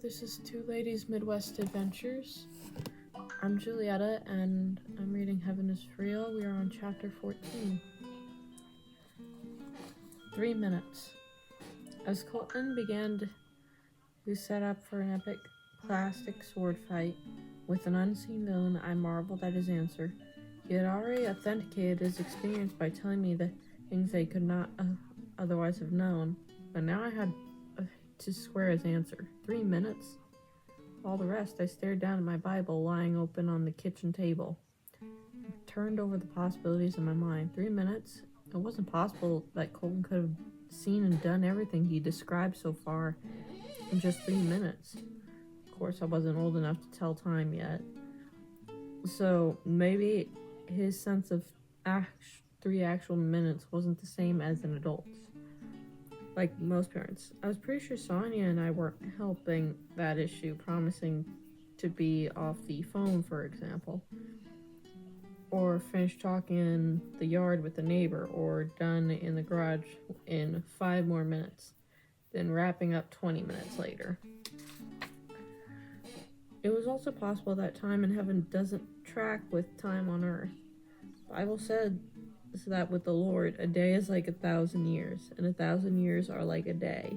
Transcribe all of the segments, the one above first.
this is Two Ladies Midwest Adventures. I'm Julietta, and I'm reading Heaven is Real. We are on chapter 14. 3 minutes. As Colton began to set up for an epic plastic sword fight with an unseen villain, I marveled at his answer. He had already authenticated his experience by telling me the things I could not otherwise have known, but now I had to square his answer. 3 minutes? All the rest, I stared down at my Bible lying open on the kitchen table. I turned over the possibilities in my mind. 3 minutes? It wasn't possible that Colton could have seen and done everything he described so far in just 3 minutes. Of course, I wasn't old enough to tell time yet. So maybe his sense of 3 actual minutes wasn't the same as an adult's. Like most parents. I was pretty sure Sonia and I weren't helping that issue, promising to be off the phone, for example. Or finish talking in the yard with the neighbor, or done in the garage in 5 more minutes, then wrapping up 20 minutes later. It was also possible that time in heaven doesn't track with time on earth. The Bible said that with the Lord, a day is like 1,000 years, and 1,000 years are like a day.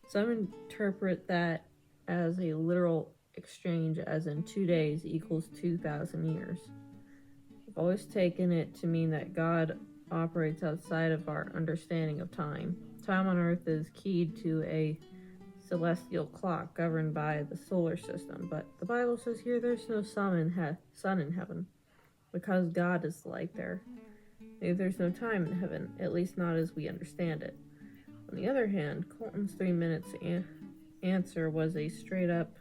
Some interpret that as a literal exchange, as in 2 days equals 2,000 years. I've always taken it to mean that God operates outside of our understanding of time. Time on earth is keyed to a celestial clock governed by the solar system, but the Bible says here there's no sun in heaven, because God is the light there. Maybe there's no time in heaven, at least not as we understand it. On the other hand, Colton's 3 minutes answer was a straight up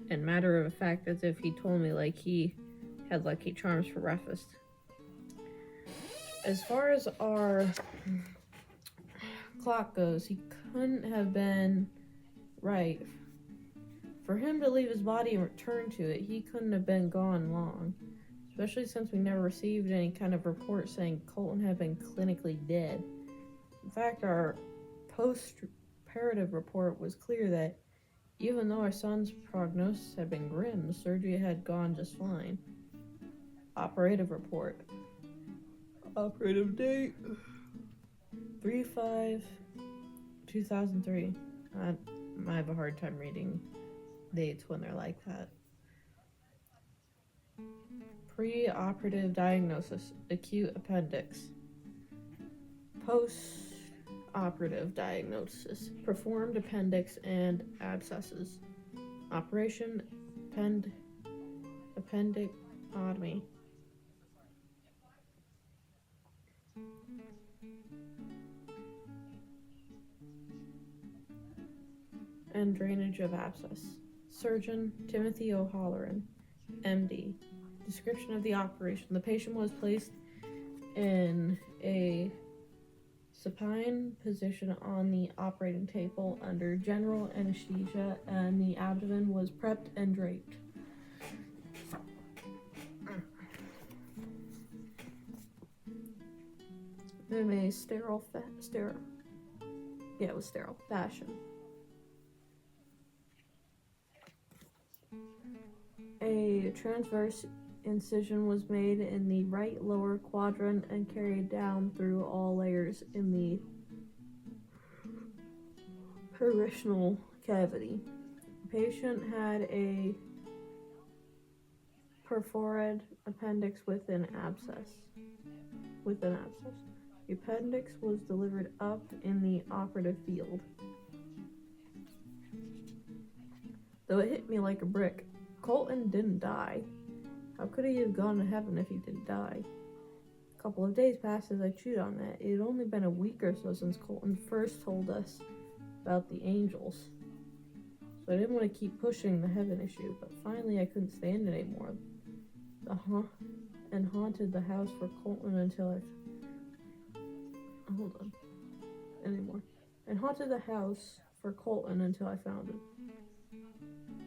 and matter of fact, as if he told me like he had Lucky Charms for breakfast. As far as our clock goes, he couldn't have been right. For him to leave his body and return to it, he couldn't have been gone long. Especially since we never received any kind of report saying Colton had been clinically dead. In fact, our post-operative report was clear that even though our son's prognosis had been grim, the surgery had gone just fine. Operative report. Operative date. 3/5/2003. I have a hard time reading dates when they're like that. Pre-operative diagnosis, acute appendix. Post-operative diagnosis, performed appendix and abscesses. Operation appendectomy. And drainage of abscess. Surgeon Timothy O'Halloran, MD. Description of the operation. The patient was placed in a supine position on the operating table under general anesthesia, and the abdomen was prepped and draped. In a sterile fashion. A transverse incision was made in the right lower quadrant and carried down through all layers in the peritoneal cavity. The patient had a perforated appendix with an abscess. The appendix was delivered up in the operative field. Though it hit me like a brick, Colton didn't die. How could he have gone to heaven if he didn't die? A couple of days passed as I chewed on that. It had only been a week or so since Colton first told us about the angels. So I didn't want to keep pushing the heaven issue, but finally I couldn't stand it anymore. And haunted the house for Colton until I found it.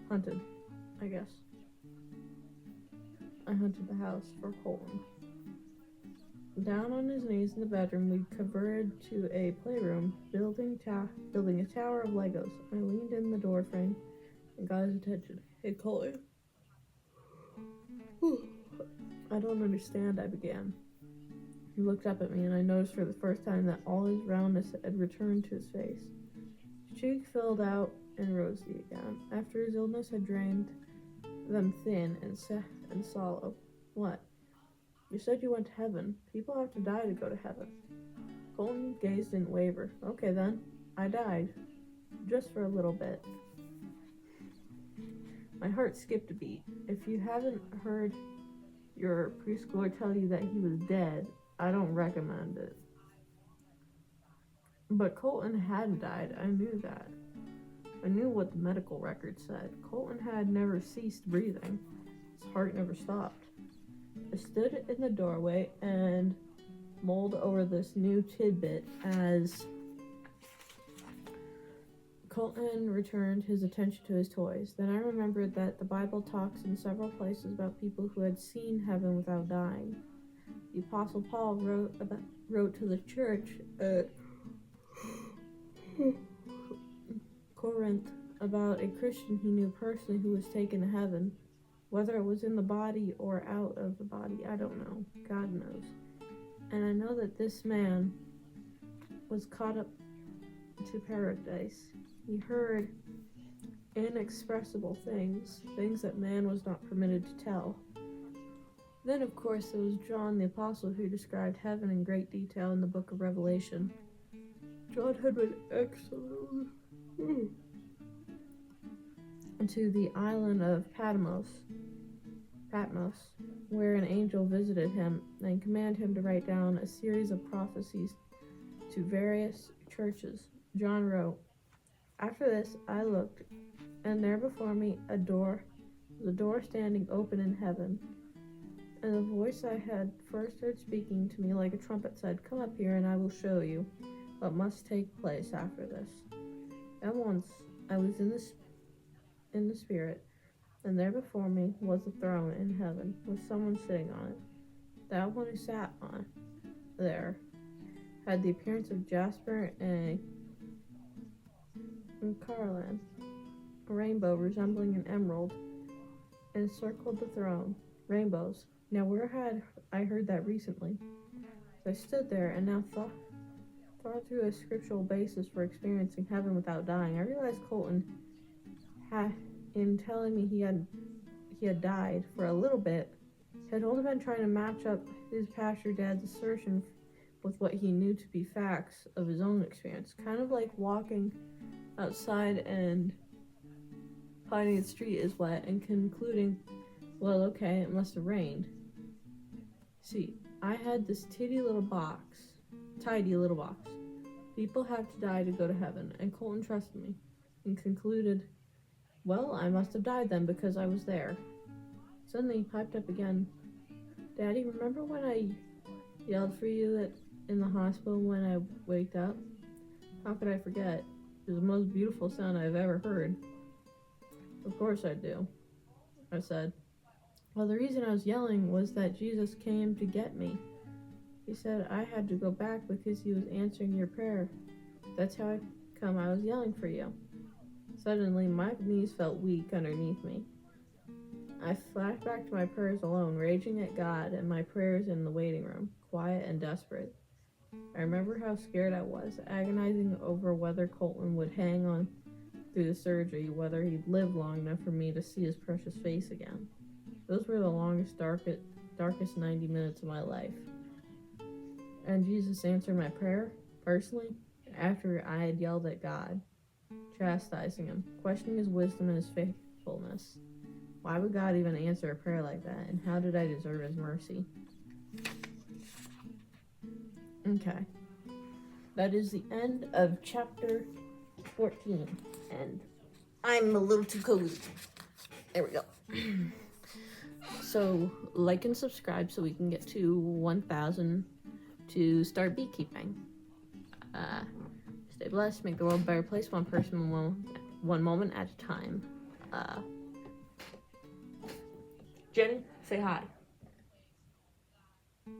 Hunted, I guess. I hunted the house for Colton. Down on his knees in the bedroom, we converted to a playroom, building a tower of Legos. I leaned in the door frame and got his attention. Hey, Colton. I don't understand, I began. He looked up at me, and I noticed for the first time that all his roundness had returned to his face. His cheek filled out and rosy again, after his illness had drained them thin and sallow. What? You said you went to heaven. People have to die to go to heaven. Colton's gaze didn't waver. Okay then, I died. Just for a little bit. My heart skipped a beat. If you haven't heard your preschooler tell you that he was dead, I don't recommend it. But Colton hadn't died. I knew that. I knew what the medical record said. Colton had never ceased breathing. His heart never stopped. I stood in the doorway and mulled over this new tidbit as Colton returned his attention to his toys. Then I remembered that the Bible talks in several places about people who had seen heaven without dying. The Apostle Paul wrote to the church at Corinth about a Christian he knew personally who was taken to heaven. Whether it was in the body or out of the body, I don't know. God knows. And I know that this man was caught up to paradise. He heard inexpressible things that man was not permitted to tell. Then, of course, there was John the Apostle who described heaven in great detail in the book of Revelation. John had been exiled to the island of Patmos, where an angel visited him and commanded him to write down a series of prophecies to various churches. John wrote, "After this I looked, and there before me the door standing open in heaven. And the voice I had first heard speaking to me like a trumpet said, 'Come up here, and I will show you what must take place after this.' At once I was in the spirit, and there before me was a throne in heaven, with someone sitting on it. That one who sat on there had the appearance of jasper and carnelian. A rainbow resembling an emerald encircled the throne. Rainbows. Now where had I heard that recently? So I stood there and now thought through a scriptural basis for experiencing heaven without dying. I realized Colton in telling me he had died for a little bit, had only been trying to match up his pastor dad's assertion with what he knew to be facts of his own experience. Kind of like walking outside and finding the street is wet and concluding, well, okay, it must have rained. See, I had this tidy little box. People have to die to go to heaven, and Colton trusted me and concluded, well, I must have died then because I was there. Suddenly he piped up again. Daddy, remember when I yelled for you in the hospital when I waked up? How could I forget? It was the most beautiful sound I've ever heard. Of course I do, I said. Well, the reason I was yelling was that Jesus came to get me. He said I had to go back because he was answering your prayer. That's how I was yelling for you. Suddenly, my knees felt weak underneath me. I flashed back to my prayers alone, raging at God and my prayers in the waiting room, quiet and desperate. I remember how scared I was, agonizing over whether Colton would hang on through the surgery, whether he'd live long enough for me to see his precious face again. Those were the longest, darkest 90 minutes of my life. And Jesus answered my prayer, personally, after I had yelled at God, chastising him, questioning his wisdom and his faithfulness. Why would God even answer a prayer like that, and how did I deserve his mercy? Okay. That is the end of chapter 14, and I'm a little too cozy. There we go. So, like and subscribe so we can get to 1,000 to start beekeeping. Stay blessed, make the world a better place, one person, one moment at a time. Jenny, say hi.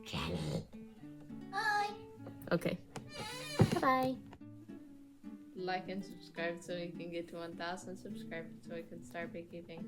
Jenny. Okay. Bye-bye. Like and subscribe so we can get to 1,000 subscribers so we can start beekeeping.